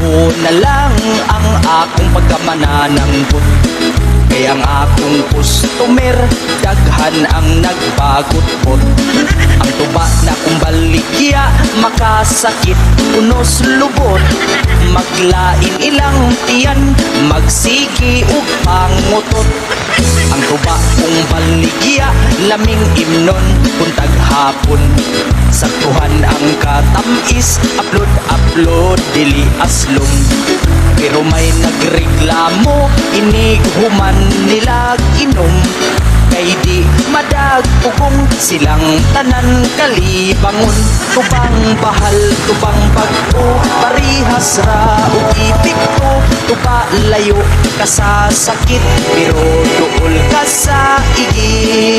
Amo na lang ang akong pagkamanananggot, kaya ang akong customer daghan ang nagbagot-pot. Ang tuba na kong baligya makasakit unos lubot, maglain ilang tiyan, magsigi ug pangutot. Ang tuba kong baligya laming imnon kung taghapon, saktuhan ang katamis, upload dili aslong. Pero may nagreklamo, inighuman nilag inom, kay di madagpugong silang tanan kalibangon. Tubang bahal, tubang bag-o, parihas ra o ipikto. Tuba layo ka sa sakit, pero duol ka sa igit.